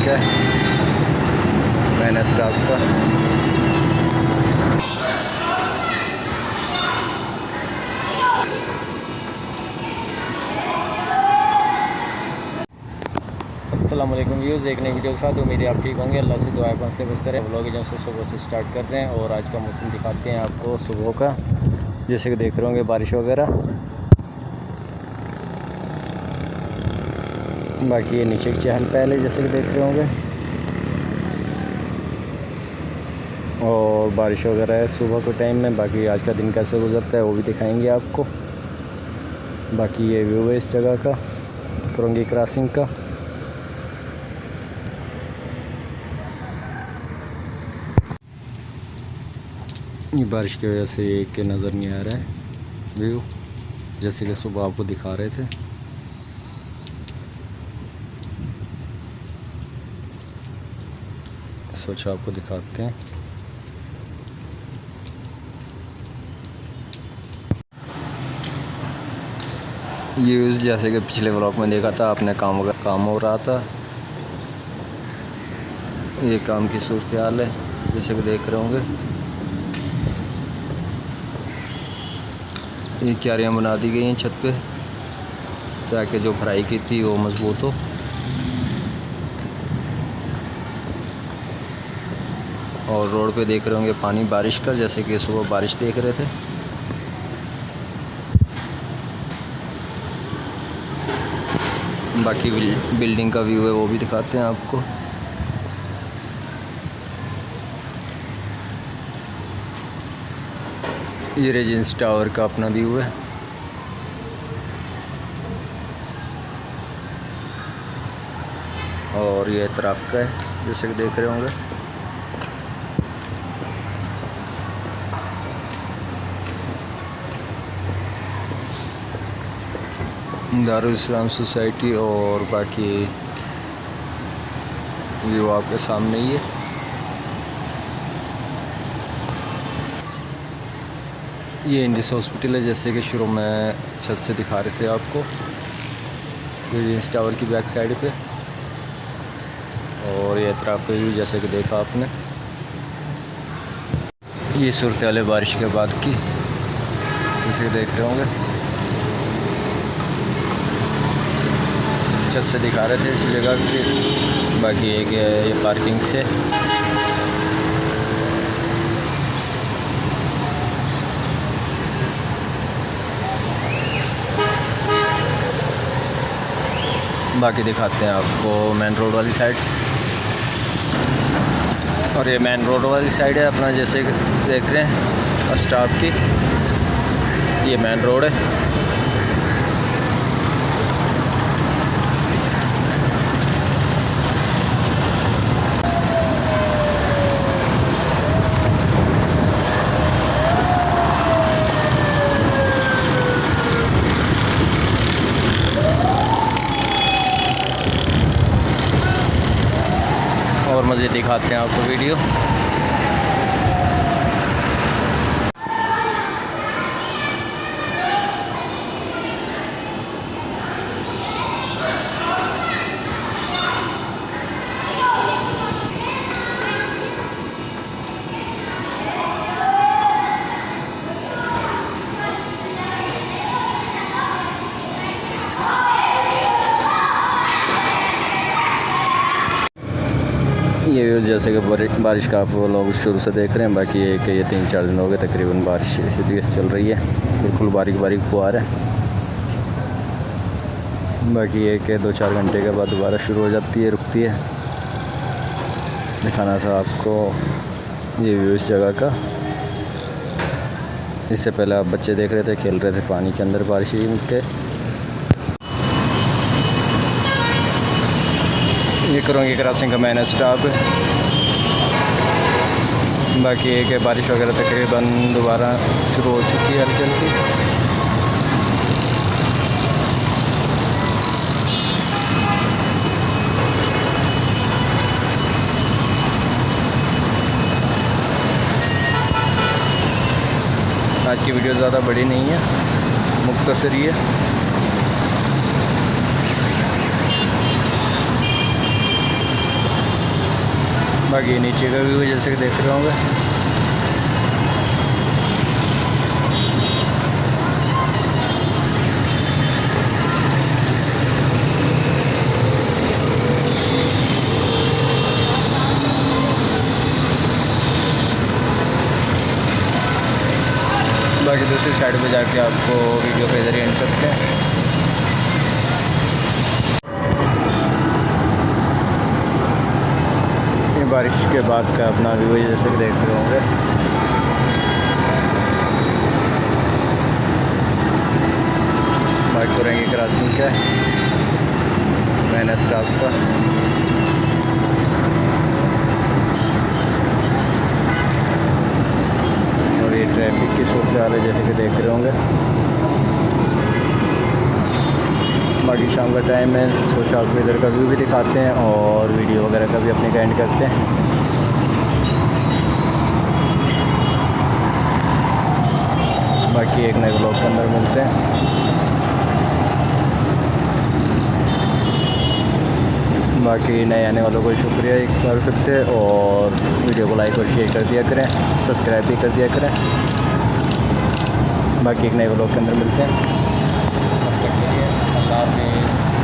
है मैंने स्टाफ का। अस्सलाम वालेकुम व्यूज़, एक नई वीडियो के साथ उम्मीद है आप ठीक होंगे। अल्लाह से दुआ है बस बस करें। व्लॉग जो से सुबह से स्टार्ट कर रहे हैं और आज का मौसम दिखाते हैं आपको सुबह का, जैसे कि देख रहे होंगे बारिश वगैरह। बाकी ये नीचे की चहल पहल है जैसे कि देख रहे होंगे, और बारिश वगैरह है सुबह के टाइम में। बाकी आज का दिन कैसे गुजरता है वो भी दिखाएंगे आपको। बाकी ये व्यू है इस जगह का, कुरंगी क्रॉसिंग का। ये बारिश की वजह से एक के नज़र नहीं आ रहा है व्यू, जैसे कि सुबह आपको दिखा रहे थे। सोचा आपको दिखाते हैं। ये जैसे कि पिछले व्लॉग में देखा था आपने, काम हो रहा था। ये काम की सूरत हाल है जैसे कि देख रहे होंगे। ये क्यारियाँ बना दी गई हैं छत पे ताकि जो फ्राई की थी वो मजबूत हो। और रोड पे देख रहे होंगे पानी बारिश का, जैसे कि सुबह बारिश देख रहे थे। बाकी बिल्डिंग का व्यू है वो भी दिखाते हैं आपको। ये रेजिडेंस टावर का अपना व्यू है। और ये तरफ का है जैसे कि देख रहे होंगे। दारुल इस्लाम सोसाइटी, और बाकी व्यू आपके सामने ही है। ये इंडिस हॉस्पिटल है जैसे कि शुरू में छत से दिखा रहे थे आपको, रेजिडेंस टावर की बैक साइड पे। और ये तरफ व्यू जैसे कि देखा आपने। ये सूरत हाल है बारिश के बाद की, जैसे कि देख रहे होंगे। छत से दिखा रहे थे इसी जगह की। बाकी एक ये पार्किंग से। बाकी दिखाते हैं आपको मेन रोड वाली साइड। और ये मेन रोड वाली साइड है अपना, जैसे देख रहे हैं स्टाफ की। ये मेन रोड है। और मज़े दिखाते हैं आपको वीडियो। ये व्यू जैसे कि बारिश का आप लोग शुरू से देख रहे हैं। बाकी एक ये 3-4 दिन हो गए तकरीबन बारिश इसी तरीके से चल रही है, बिल्कुल बारीक बारीक फुहार है। बाकी एक 2-4 घंटे के बाद दोबारा शुरू हो जाती है, रुकती है। दिखाना था आपको ये व्यू इस जगह का। इससे पहले आप बच्चे देख रहे थे, खेल रहे थे पानी के अंदर बारिश के। ये कुरंगी क्रॉसिंग का मेन स्टॉप है। बाकी एक है बारिश वगैरह तकरीबन दोबारा शुरू हो चुकी है हल्की हल्की। आज की वीडियो ज़्यादा बड़ी नहीं है, मुख्तसर ही है। बाकी नीचे का व्यू जैसे कि देख रहे होंगे। बाकी दूसरी साइड पे जाके आपको वीडियो के ज़रिए एंड करते हैं। ये बारिश के बाद का अपना व्यू जैसे कि देख रहे होंगे। बाइक करेंगे क्रॉसिंग का मैंने स्टॉप का। ये ट्रैफिक की सूरत हाल है जैसे कि देख रहे होंगे। बाकी शाम का टाइम है, सोचा आपको इधर का व्यू भी दिखाते हैं और वीडियो वगैरह का भी अपने का एंड करते हैं। बाकी एक नए ब्लॉग के अंदर मिलते हैं। बाकी नए आने वालों को शुक्रिया एक बार फिर से, और वीडियो को लाइक और शेयर कर दिया करें, सब्सक्राइब भी कर दिया करें। बाकी एक नए ब्लॉग के अंदर मिलते हैं। तब तक के लिए अल्लाह हाफ़िज़।